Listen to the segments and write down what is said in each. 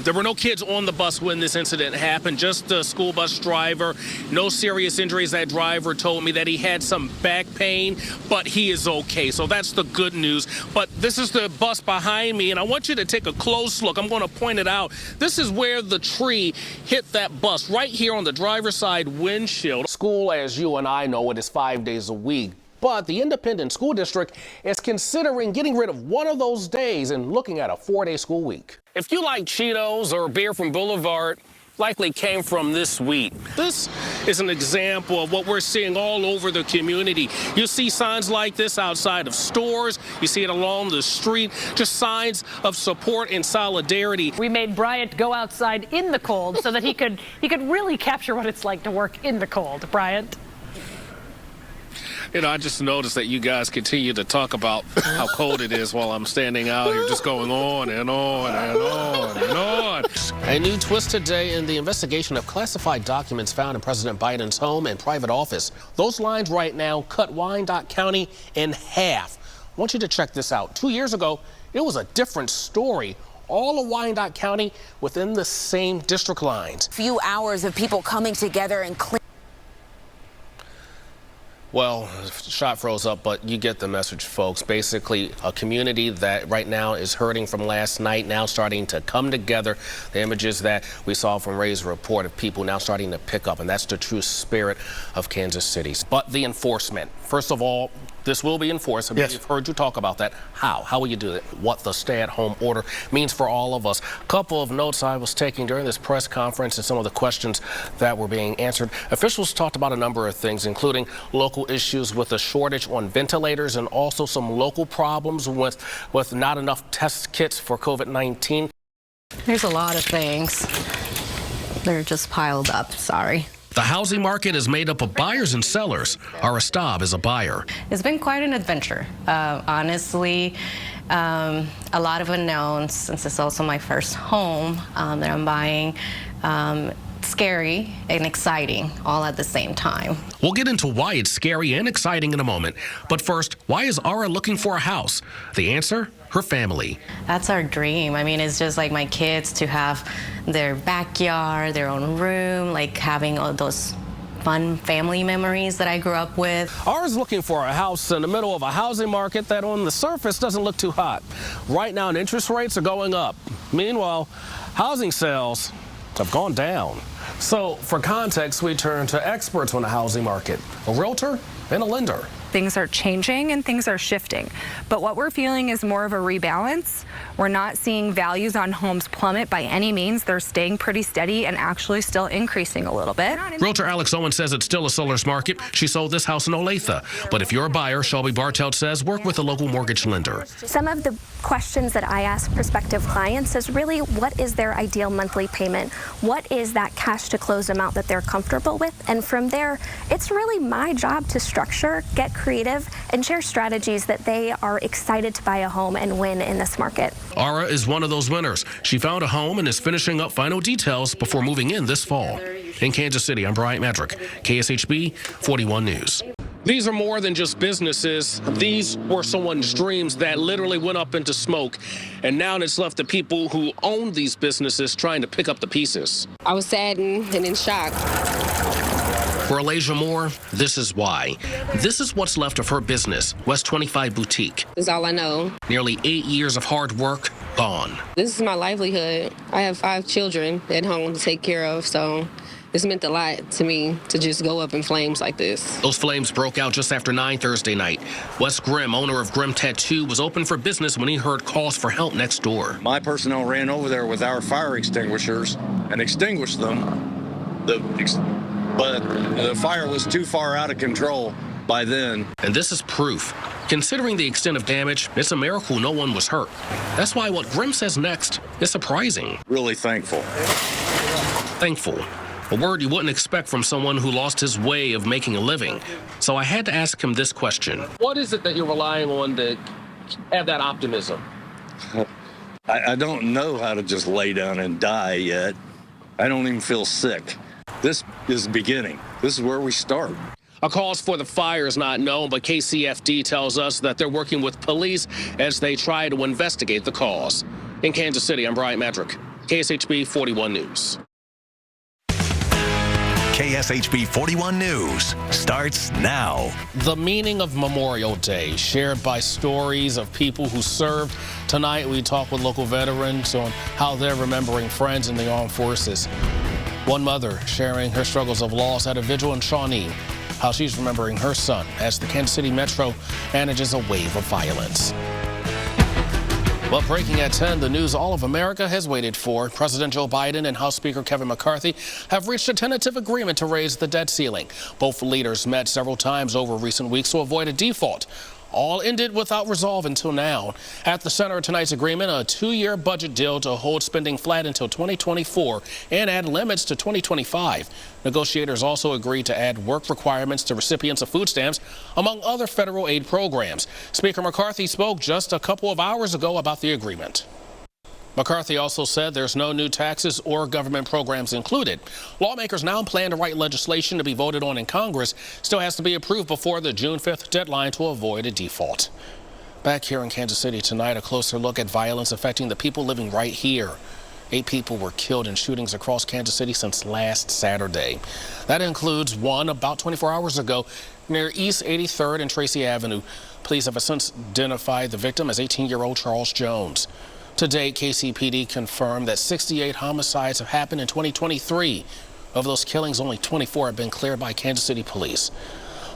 There were no kids on the bus when this incident happened, just the school bus driver. No serious injuries. That driver told me that he had some back pain, but he is okay. So that's the good news. But this is the bus behind me, and I want you to take a close look. I'm going to point it out. This is where the tree hit that bus, right here on the driver's side windshield. School, as you and I know, it is 5 days a week. But the independent school district is considering getting rid of one of those days and looking at a 4-day school week. If you like Cheetos or beer from Boulevard, likely came from this week. This is an example of what we're seeing all over the community. You see signs like this outside of stores. You see it along the street, just signs of support and solidarity. We made Bryant go outside in the cold so that he could really capture what it's like to work in the cold. Bryant? You know, I just noticed that you guys continue to talk about how cold it is while I'm standing out here, just going on and on and on and on. A new twist today in the investigation of classified documents found in President Biden's home and private office. Those lines right now cut Wyandotte County in half. I want you to check this out. 2 years ago, it was a different story. All of Wyandotte County within the same district lines. Few hours of people coming together and cleaning. Well, the shot froze up, but you get the message, folks. Basically, a community that right now is hurting from last night, now starting to come together. The images that we saw from Ray's report of people now starting to pick up, and that's the true spirit of Kansas City. But the enforcement, first of all, this will be enforced. Yes. We've heard you talk about that. How? How will you do it? What the stay-at-home order means for all of us. A couple of notes I was taking during this press conference and some of the questions that were being answered. Officials talked about a number of things, including local issues with a shortage on ventilators and also some local problems with not enough test kits for COVID-19. There's a lot of things. They're just piled up. Sorry. The housing market is made up of buyers and sellers. Aristab is a buyer. It's been quite an adventure. Honestly, a lot of unknowns since it's also my first home that I'm buying. Scary and exciting all at the same time. We'll get into why it's scary and exciting in a moment. But first, why is Ara looking for a house? The answer? Her family. That's our dream. I mean, it's just like my kids to have their backyard, their own room, like having all those fun family memories that I grew up with. Ara's looking for a house in the middle of a housing market that on the surface doesn't look too hot. Right now, interest rates are going up. Meanwhile, housing sales have gone down. So, for context, we turn to experts on the housing market, a realtor and a lender. Things are changing and things are shifting. But what we're feeling is more of a rebalance. We're not seeing values on homes plummet by any means. They're staying pretty steady and actually still increasing a little bit. Realtor Alex Owen says it's still a seller's market. She sold this house in Olathe. But if you're a buyer, Shelby Bartelt says work with a local mortgage lender. Some of the questions that I ask prospective clients is really what is their ideal monthly payment? What is that cash to close amount that they're comfortable with? And from there, it's really my job to structure, get creative, and share strategies that they are excited to buy a home and win in this market. Ara is one of those winners. She found a home and is finishing up final details before moving in this fall. In Kansas City, I'm Bryant Maddrick, KSHB 41 News. These are more than just businesses. These were someone's dreams that literally went up into smoke. And now it's left the people who own these businesses trying to pick up the pieces. I was saddened and in shock. For Alasia Moore, this is why. This is what's left of her business, West 25 Boutique. That's all I know. Nearly 8 years of hard work, gone. This is my livelihood. I have 5 children at home to take care of, so it's meant a lot to me to just go up in flames like this. Those flames broke out just after 9 Thursday night. Wes Grimm, owner of Grimm Tattoo, was open for business when he heard calls for help next door. My personnel ran over there with our fire extinguishers and extinguished them. But the fire was too far out of control by then. And this is proof. Considering the extent of damage, it's a miracle no one was hurt. That's why what Grimm says next is surprising. Really thankful. Thankful. A word you wouldn't expect from someone who lost his way of making a living. So I had to ask him this question. What is it that you're relying on to have that optimism? I don't know how to just lay down and die yet. I don't even feel sick. This is the beginning. This is where we start. A cause for the fire is not known, but KCFD tells us that they're working with police as they try to investigate the cause. In Kansas City, I'm Bryant Maddrick, KSHB 41 News. KSHB 41 News starts now. The meaning of Memorial Day, shared by stories of people who served. Tonight, we talk with local veterans on how they're remembering friends in the armed forces. One mother sharing her struggles of loss at a vigil in Shawnee, how she's remembering her son as the Kansas City Metro manages a wave of violence. Well, breaking at 10, the news all of America has waited for. President Joe Biden and House Speaker Kevin McCarthy have reached a tentative agreement to raise the debt ceiling. Both leaders met several times over recent weeks to avoid a default. All ended without resolve until now. At the center of tonight's agreement, a 2-year budget deal to hold spending flat until 2024 and add limits to 2025. Negotiators also agreed to add work requirements to recipients of food stamps, among other federal aid programs. Speaker McCarthy spoke just a couple of hours ago about the agreement. McCarthy also said there's no new taxes or government programs included. Lawmakers now plan to write legislation to be voted on in Congress. Still has to be approved before the June 5th deadline to avoid a default. Back here in Kansas City tonight, a closer look at violence affecting the people living right here. 8 people were killed in shootings across Kansas City since last Saturday. That includes one about 24 hours ago near East 83rd and Tracy Avenue. Police have since identified the victim as 18-year-old Charles Jones. To date, KCPD confirmed that 68 homicides have happened in 2023. Of those killings, only 24 have been cleared by Kansas City police.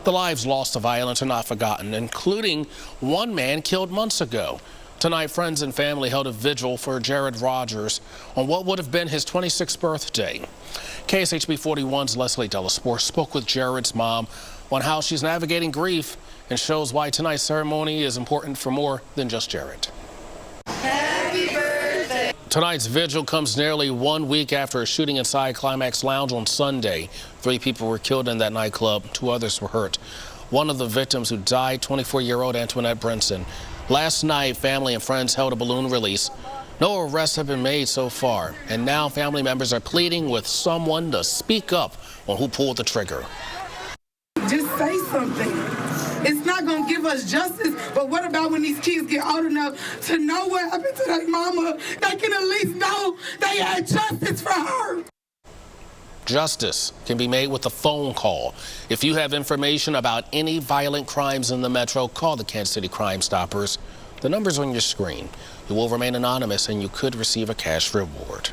The lives lost to violence are not forgotten, including one man killed months ago. Tonight, friends and family held a vigil for Jared Rogers on what would have been his 26th birthday. KSHB 41's Leslie Delasport spoke with Jared's mom on how she's navigating grief and shows why tonight's ceremony is important for more than just Jared. Tonight's vigil comes nearly 1 week after a shooting inside Climax Lounge on Sunday. 3 people were killed in that nightclub. 2 others were hurt. One of the victims who died, 24-year-old Antoinette Brinson. Last night, family and friends held a balloon release. No arrests have been made so far. And now family members are pleading with someone to speak up on who pulled the trigger. Just say something. It's not going to give us justice, but what about when these kids get old enough to know what happened to their mama? They can at least know they had justice for her. Justice can be made with a phone call. If you have information about any violent crimes in the Metro, call the Kansas City Crime Stoppers. The number's on your screen. You will remain anonymous and you could receive a cash reward.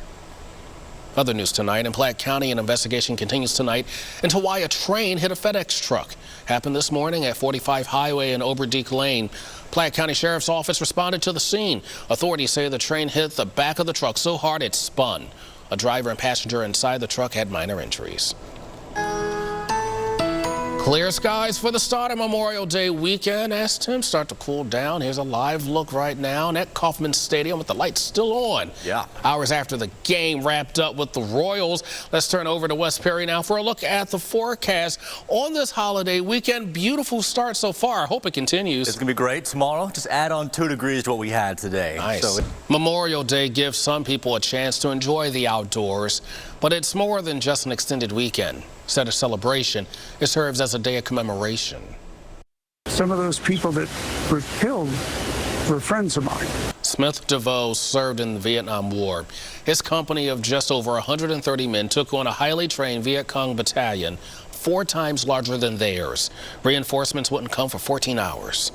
Other news tonight, in Platte County, an investigation continues tonight into why a train hit a FedEx truck. Happened this morning at 45 Highway and Oberdieck Lane. Platte County Sheriff's Office responded to the scene. Authorities say the train hit the back of the truck so hard it spun. A driver and passenger inside the truck had minor injuries. Clear skies for the start of Memorial Day weekend as temps start to cool down. Here's a live look right now at Kauffman Stadium with the lights still on. Yeah. Hours after the game wrapped up with the Royals. Let's turn over to West Perry now for a look at the forecast on this holiday weekend. Beautiful start so far. I hope it continues. It's going to be great tomorrow. Just add on 2 degrees to what we had today. Nice. So Memorial Day gives some people a chance to enjoy the outdoors, but it's more than just an extended weekend. Instead of celebration, it serves as a day of commemoration. Some of those people that were killed were friends of mine. Smith DeVoe served in the Vietnam War. His company of just over 130 men took on a highly trained Viet Cong battalion, 4 times larger than theirs. Reinforcements wouldn't come for 14 hours.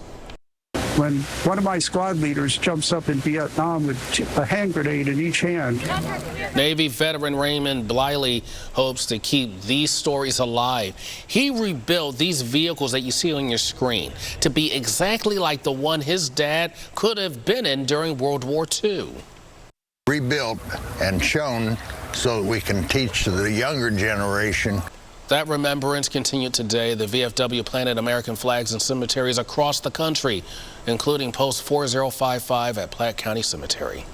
When one of my squad leaders jumps up in Vietnam with a hand grenade in each hand. Navy veteran Raymond Bliley hopes to keep these stories alive. He rebuilt these vehicles that you see on your screen to be exactly like the one his dad could have been in during World War II. Rebuilt and shown so that we can teach to the younger generation. That remembrance continued today. The VFW planted American flags in cemeteries across the country, including post 4055 at Platte County Cemetery.